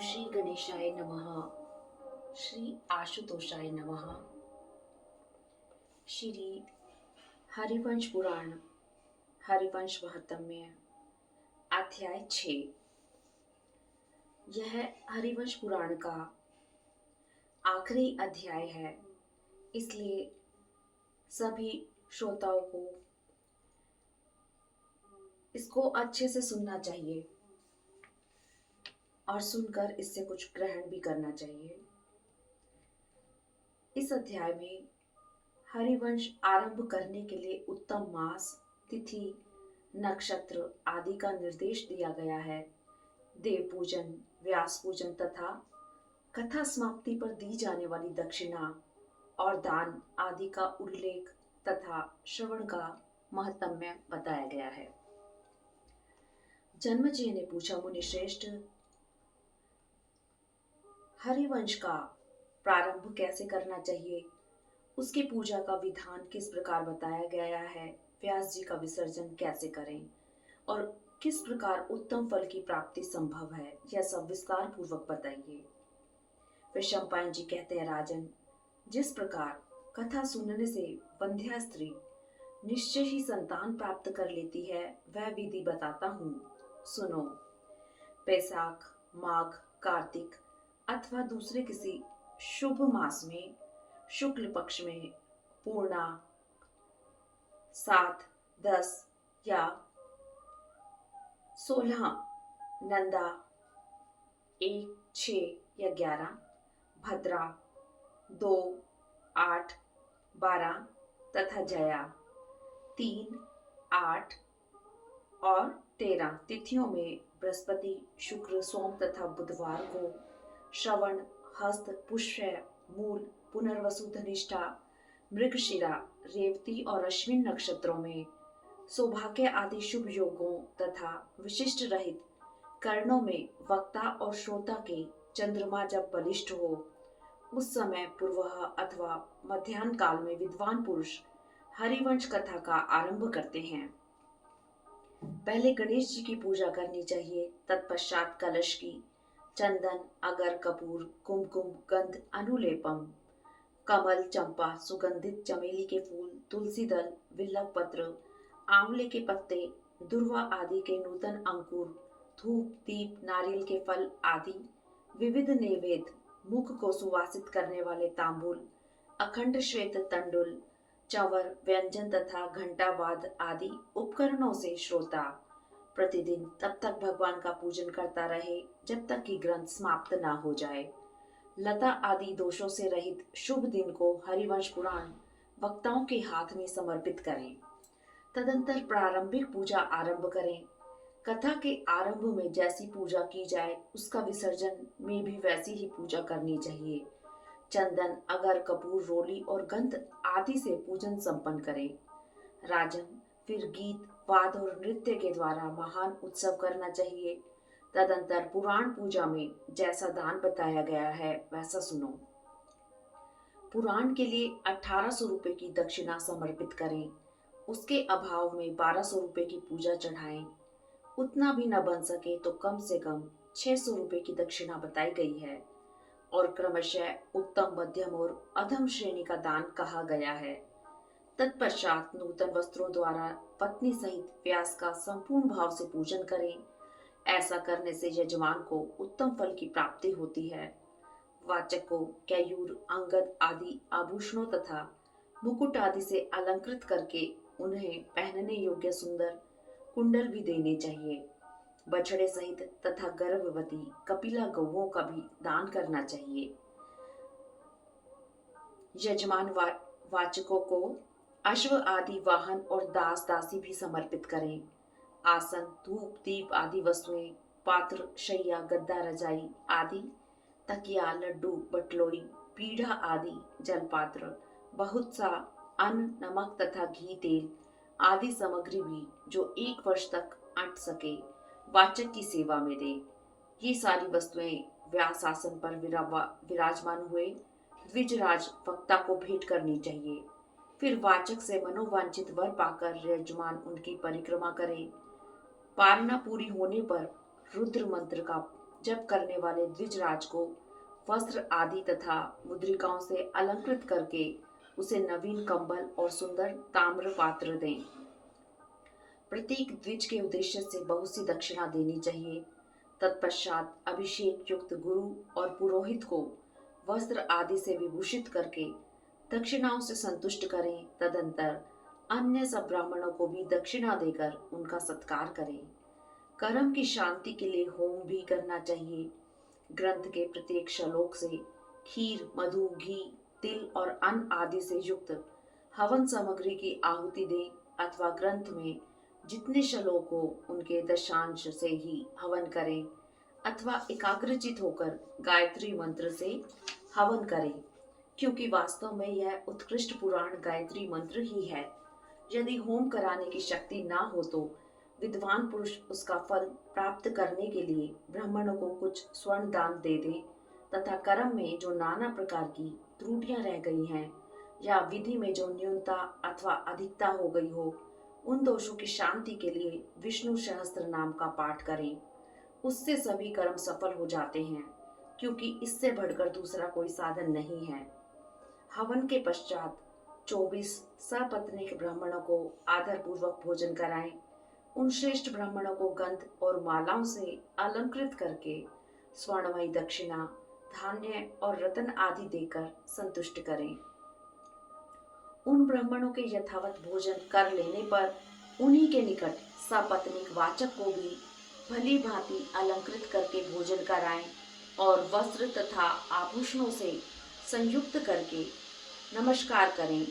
श्री गणेशाय नमः। श्री आशुतोषाय नमः। श्री हरिवंश पुराण हरिवंश महात्म्य अध्याय 6। यह हरिवंश पुराण का आखिरी अध्याय है, इसलिए सभी श्रोताओं को इसको अच्छे से सुनना चाहिए और सुनकर इससे कुछ ग्रहण भी करना चाहिए। इस अध्याय में हरिवंश आरंभ करने के लिए उत्तम मास, तिथि, नक्षत्र आदि का निर्देश दिया गया है। देव पूजन, व्यास पूजन तथा कथा समाप्ति पर दी जाने वाली दक्षिणा और दान आदि का उल्लेख तथा श्रवण का महत्म्य बताया गया है। जन्मजय ने पूछा, मुनि श्रेष्ठ, हरिवंश का प्रारंभ कैसे करना चाहिए? उसकी पूजा का विधान किस प्रकार बताया गया है? व्यास जी का विसर्जन कैसे करें और किस प्रकार उत्तम फल की प्राप्ति संभव है, यह सब विस्तार पूर्वक बताइए। वैशंपायन जी कहते हैं, राजन, जिस प्रकार कथा सुनने से वंध्या स्त्री निश्चय ही संतान प्राप्त कर लेती है, वह विधि बताता हूँ, सुनो। बैसाख, माघ, कार्तिक अथवा दूसरे किसी शुभ मास में शुक्ल पक्ष में पूर्णा 7, 10 या 16, नंदा 1, 6 या 11, भद्रा 2, 8, 12 तथा जया 3, 8 और 13 तिथियों में बृहस्पति, शुक्र, सोम तथा बुधवार को श्रवण, हस्त, पुष्य, मूल, पुनर्वसु, धनिष्ठा, मृगशिरा, रेवती और अश्विन नक्षत्रों में सौभाग्य आदि शुभ योगों तथा विशिष्ट रहित कर्णों में वक्ता और श्रोता के चंद्रमा जब बलिष्ठ हो, उस समय पूर्व अथवा मध्याह्न काल में विद्वान पुरुष हरिवंश कथा का आरंभ करते हैं। पहले गणेश जी की पूजा करनी चाहिए, तत्पश्चात कलश की, चंदन, अगर, कपूर, कुमकुम, गंध, अनुलेपम, कमल, चंपा, सुगंधित चमेली के फूल, तुलसी दल, विल्लव पत्र, आंवले के पत्ते, दुर्वा आदि के नूतन अंकुर, धूप, दीप, नारियल के फल आदि विविध नैवेद्य, मुख को सुवासित करने वाले तांबूल, अखंड श्वेत तंडुल, चवर, व्यंजन तथा घंटावाद आदि उपकरणों से श्रोता प्रतिदिन तब तक भगवान का पूजन करता रहे जब तक कि ग्रंथ समाप्त ना हो जाए। लता आदि दोषों से रहित शुभ दिन को हरिवंश पुराण वक्ताओं के हाथ में समर्पित करें। तदंतर प्रारंभिक पूजा आरंभ करें। कथा के आरंभ में जैसी पूजा की जाए, उसका विसर्जन में भी वैसी ही पूजा करनी चाहिए। चंदन, अगर, कपूर, रोली और गंध आदि से पूजन संपन्न करें। राजन, फिर गीत, वाद और नृत्य के द्वारा महान उत्सव करना चाहिए। तदंतर पुराण पूजा में जैसा दान बताया गया है वैसा सुनो। पुराण के लिए 1800 रुपए की दक्षिणा समर्पित करें। उसके अभाव में 1200 रुपए की पूजा चढ़ाएं। उतना भी न बन सके तो कम से कम 600 रुपए की दक्षिणा बताई गई है और क्रमशः उत्तम, मध्यम और अधम श्रेणी का दान कहा गया है। तत्पश्चात नूतन वस्त्रों द्वारा पत्नी सहित व्यास का संपूर्ण भाव से पूजन करें। ऐसा करने से यजमान को उत्तम फल की प्राप्ति होती है। वाचक को कैयूर, अंगद आदि आभूषणों तथा मुकुट आदि से अलंकृत करके उन्हें पहनने योग्य सुंदर कुंडल भी देने चाहिए। बछड़े सहित तथा गर्भवती कपिला गौओं का भी दान करना चाहिए। यजमान वाचकों को अश्व आदि वाहन और दास दासी भी समर्पित करें। आसन, धूप, दीप आदि वस्तुएं, पात्र, शैया, गद्दा, रजाई आदि, तकिया, लड्डू, बटलोई, पीढ़ा आदि, जलपात्र, बहुत सा अन्न, नमक तथा घी, तेल आदि सामग्री भी जो 1 वर्ष तक अंट सके, वाचक की सेवा में दे। ये सारी वस्तुएं व्यास आसन पर विराजमान हुए द्विजराज वक्ता को भेंट करनी चाहिए। फिर वाचक से मनोवांछित वर पाकर यजमान उनकी परिक्रमा करे। पालना पूरी होने पर रुद्र मंत्र का जप करने वाले द्विजराज को वस्त्र आदि तथा मुद्रिकाओं से अलंकृत करके उसे नवीन कंबल और सुंदर ताम्र पात्र दें। प्रत्येक द्विज के उद्देश्य से बहुत सी दक्षिणा देनी चाहिए। तत्पश्चात अभिषेक युक्त गुरु और पुरोहित को वस्त्र आदि से विभूषित करके दक्षिणाओं से संतुष्ट करें। तदंतर अन्य सब ब्राह्मणों को भी दक्षिणा देकर उनका सत्कार करें। कर्म की शांति के लिए होम भी करना चाहिए। ग्रंथ के प्रत्येक श्लोक से खीर, मधु, घी, तिल और अन्न आदि से युक्त हवन सामग्री की आहुति दें अथवा ग्रंथ में जितने श्लोक हो उनके दशांश से ही हवन करें अथवा एकाग्रचित होकर गायत्री मंत्र से हवन करें, क्योंकि वास्तव में यह उत्कृष्ट पुराण गायत्री मंत्र ही है। यदि होम कराने की शक्ति ना हो तो विद्वान पुरुष उसका फल प्राप्त करने के लिए ब्राह्मणों को कुछ स्वर्ण दान दे दे तथा कर्म में जो नाना प्रकार की त्रुटियां रह गई हैं या विधि में जो न्यूनता अथवा अधिकता हो गई हो, उन दोषों की शांति के लिए विष्णु सहस्त्र नाम का पाठ करें। उससे सभी कर्म सफल हो जाते हैं, क्योंकि इससे बढ़कर दूसरा कोई साधन नहीं है। हवन के पश्चात 24 सपत्नीक ब्राह्मणों को आदर पूर्वक भोजन कराएं। उन श्रेष्ठ ब्राह्मणों को गंध और मालाओं से अलंकृत करके स्वर्णमयी दक्षिणा, धान्य और रत्न आदि देकर संतुष्ट करें। उन ब्राह्मणों के यथावत भोजन कर लेने पर उन्हीं के निकट सपत्नीक वाचक को भी भली भांति अलंकृत करके भोजन कराएं और वस्त्र तथा आभूषणों से संयुक्त करके नमस्कार करें।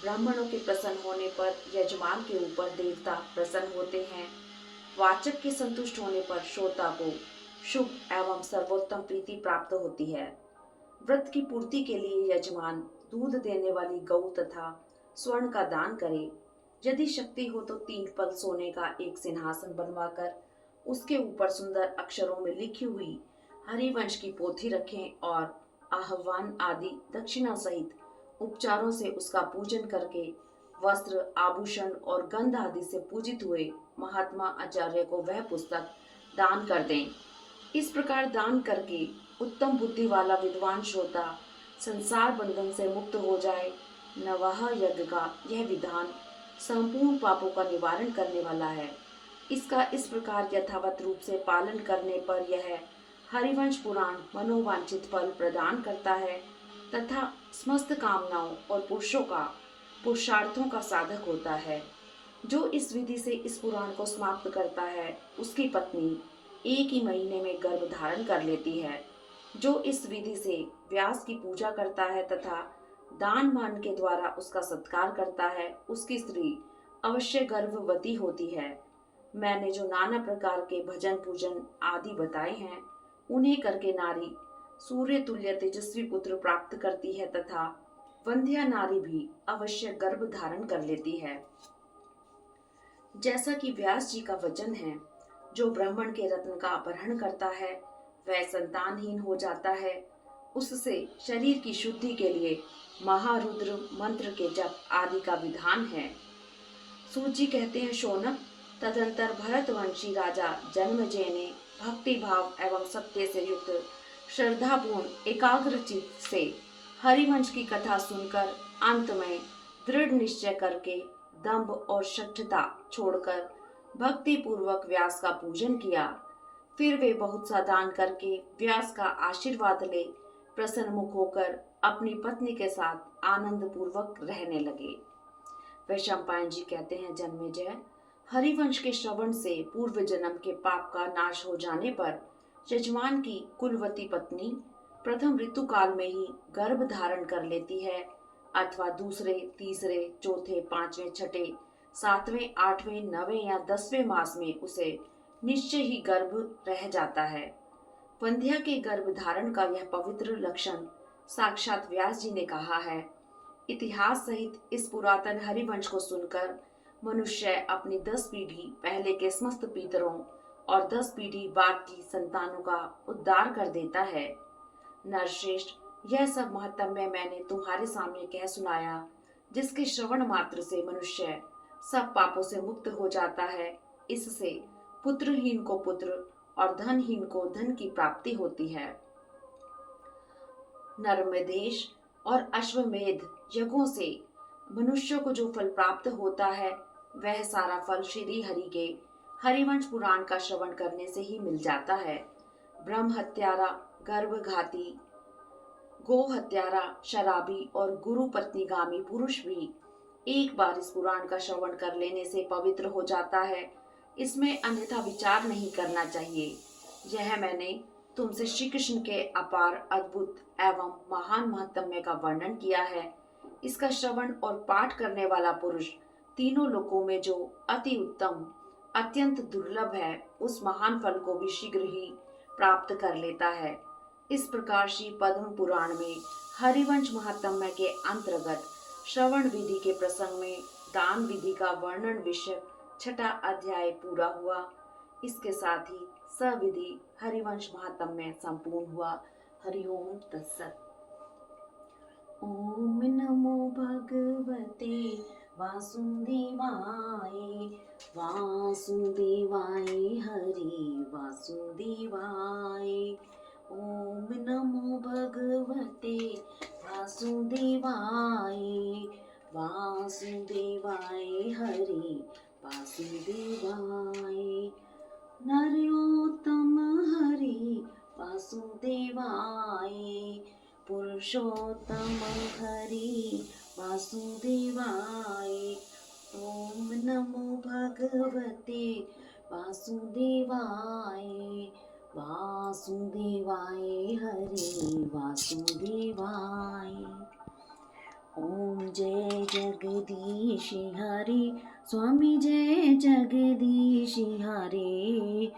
ब्राह्मणों के प्रसन्न होने पर यजमान के ऊपर देवता प्रसन्न होते हैं। वाचक के संतुष्ट होने पर श्रोता को शुभ एवं सर्वोत्तम प्रीति प्राप्त होती है। व्रत की पूर्ति के लिए यजमान दूध देने वाली गौ तथा स्वर्ण का दान करे। यदि शक्ति हो तो 3 पल सोने का एक सिंहासन बनवाकर उसके ऊपर सुंदर अक्षरों में लिखी हुई हरिवंश की पोथी रखें और आह्वान आदि दक्षिणा सहित उपचारों से उसका पूजन करके वस्त्र, आभूषण और गंध आदि से पूजित हुए महात्मा आचार्य को वह पुस्तक दान कर दें। इस प्रकार दान करके उत्तम बुद्धि वाला विद्वान श्रोता संसार बंधन से मुक्त हो जाए। नवाह यज्ञ का यह विधान संपूर्ण पापों का निवारण करने वाला है। इसका इस प्रकार यथावत रूप से पालन करने पर यह हरिवंश पुराण मनोवांछित फल प्रदान करता है तथा समस्त कामनाओं और पुरुषार्थों का साधक होता है। जो इस विधि से इस पुराण को समाप्त करता है उसकी पत्नी एक ही महीने में गर्भ धारण कर लेती है। जो इस विधि से व्यास की पूजा करता है तथा दान मान के द्वारा उसका सत्कार करता है, उसकी स्त्री अवश्य गर्भवती होती है। मैंने जो नाना प्रकार के भजन पूजन आदि बताए हैं, उन्हें करके नारी सूर्य तुल्य तेजस्वी पुत्र प्राप्त करती है तथा वंध्या नारी भी अवश्य गर्भ धारण कर लेती है। जैसा कि व्यास जी का वचन है, जो ब्राह्मण के रत्न का अपहरण करता है वह संतानहीन हो जाता है। उससे शरीर की शुद्धि के लिए महारुद्र मंत्र के जप आदि का विधान है। सूत जी कहते हैं, शौनक, तदंतर भरतवंशी राजा जन्मेजय ने भक्ति भाव एवं सत्य से युक्त श्रद्धापूर्ण एकाग्रचित से हरिवंश की कथा सुनकर अंत में दृढ़ निश्चय करके दंभ और शठता छोड़कर भक्ति पूर्वक व्यास का पूजन किया। फिर वे बहुत सा दान करके व्यास का आशीर्वाद ले प्रसन्न मुख होकर अपनी पत्नी के साथ आनंद पूर्वक रहने लगे। वैशंपायन जी कहते हैं, जन्मेजय, हरिवंश के श्रवण से पूर्व जन्म के पाप का नाश हो जाने पर यजमान की कुलवती पत्नी प्रथम ऋतु काल में ही गर्भ धारण कर लेती है अथवा दूसरे, तीसरे, चौथे, पांचवें, छठे, 7वें, 8वें, 9वें या 10वें मास में उसे निश्चय ही गर्भ रह जाता है। वंध्या के गर्भ धारण का यह पवित्र लक्षण साक्षात व्यास जी ने कहा है। इतिहास सहित इस पुरातन हरिवंश को सुनकर मनुष्य अपनी 10 पीढ़ी पहले के समस्त पितरों और 10 पीढ़ी बाद की संतानों का उद्धार कर देता है। नरश्रेष्ठ, यह सब महत्म्य मैंने तुम्हारे सामने कह सुनाया, जिसके श्रवण मात्र से मनुष्य सब पापों से मुक्त हो जाता है। इससे पुत्रहीन को पुत्र और धनहीन को धन की प्राप्ति होती है। नर्मदेश और अश्वमेध यज्ञों से मनुष्य को जो फल प्राप्त होता है वह सारा फल श्री हरि के हरिवंश पुराण का श्रवण करने से ही मिल जाता है। ब्रह्म हत्यारा, गर्भघाती, गो हत्यारा, शराबी और गुरु पत्नीगामी पुरुष भी एक बार इस पुराण का श्रवण कर लेने से पवित्र हो जाता है। इसमें अन्यथा विचार नहीं करना चाहिए। यह मैंने तुमसे श्री कृष्ण के अपार, अद्भुत एवं महान महत्म्य का वर्णन किया है। इसका श्रवण और पाठ करने वाला पुरुष तीनों लोकों में जो अति उत्तम, अत्यंत दुर्लभ है, उस महान फल को भी शीघ्र ही प्राप्त कर लेता है। इस प्रकार श्री पद्म पुराण में हरिवंश महात्म्य के अंतर्गत श्रवण विधि के प्रसंग में दान विधि का वर्णन विषय 6वां अध्याय पूरा हुआ। इसके साथ ही सविधि हरिवंश महात्म्य संपूर्ण हुआ। हरिओम तत्सत। ओम नमो भगवते वासुदेवाय। वासुदेवाय हरि वासुदेवाय। ओम नमो भगवते वासुदेवाय। वासुदेवाय हरि वासुदेवाय। नरोत्तम हरि वासुदेवाय। पुरुषोत्तम हरि वासुदेवाय। ओम नमो भगवते वासुदेवाय। वासुदेवाय हरि वासुदेवाय। ओम जय जगदीश हरि स्वामी जय जगदीश हरे।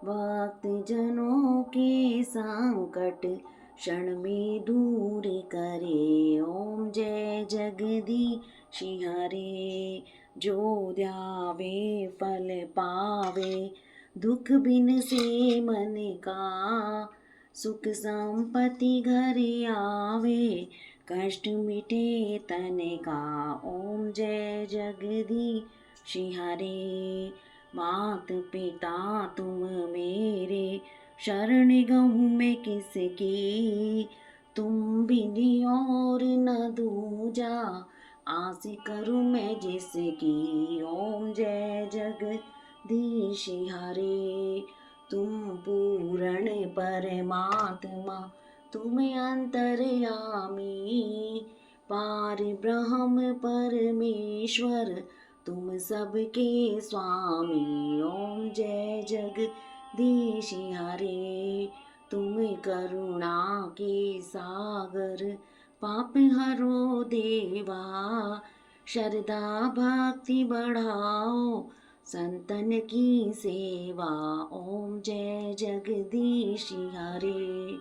भक्त जनों के संकट क्षण में दूर करे। ओम जय जगदीश हरे। जो ध्यावे फल पावे, दुख बिन से मन का। सुख संपत्ति घर आवे, कष्ट मिटे तन का। ओम जय जगदीश हरे। मात पिता तुम मेरे, शरण गहूँ मैं किसकी। तुम बिन और न दूजा, आस करूँ मैं जिसकी। ओम जय जगदीश हरे। तुम पूर्ण परमात्मा, तुम अंतर्यामी। पार ब्रह्म परमेश्वर, तुम सबके स्वामी। ओम जय जगदीश हरे। तुम करुणा के सागर, पाप हरो देवा। श्रद्धा भक्ति बढ़ाओ, संतन की सेवा। ओम जय जगदीश हरे।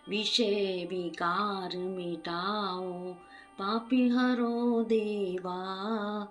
विषय विकार मिटाओ, पापी हरो देवा।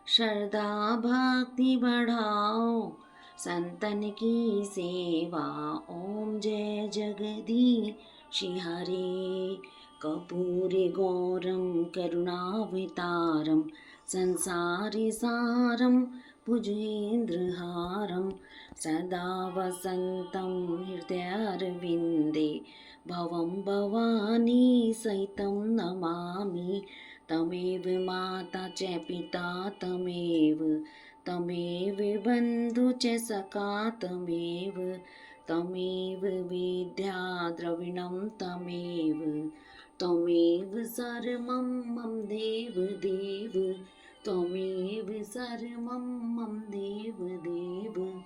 श्रद्धा भक्ति बढ़ाओ, संतन की सेवा। ओम जय जगदीश हरे। कर्पूर गौरम करुणावतारम, संसारी सारम भुजेन्द्रहारम। सदा वसन्तं हृदयारविन्दे, भवं भवानी सहितं नमामि। तमेव माता च पिता तमेव, तमेव बन्धु च सखा तमेव। तमेव विद्या द्रविणं तमेव, त्वमेव सर्वं मम देव देव। त्वमेव सर्वं मम देव देव।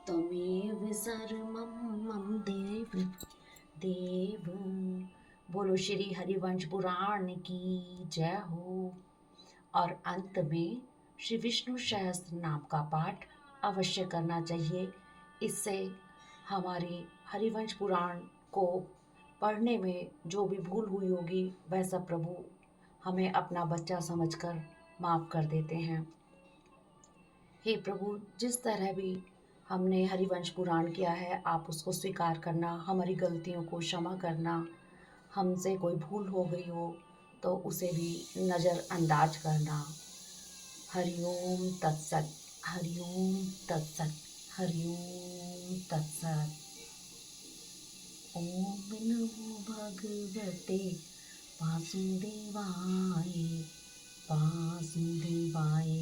त्वमेव सर्वं मम देव देव। बोलो श्री हरिवंश पुराण की जय हो। और अंत में श्री विष्णु सहस्त्र नाम का पाठ अवश्य करना चाहिए। इससे हमारी हरिवंश पुराण को पढ़ने में जो भी भूल हुई होगी वह सब प्रभु हमें अपना बच्चा समझकर माफ़ कर देते हैं। हे प्रभु, जिस तरह भी हमने हरिवंश पुराण किया है आप उसको स्वीकार करना, हमारी गलतियों को क्षमा करना। हमसे कोई भूल हो गई हो तो उसे भी नज़रअंदाज करना। हरिओम तत्सत। हरिओम तत्सत। हरि ओम तत्सत। ओम नमो भगवते वासुदेवाय वासुदेवाय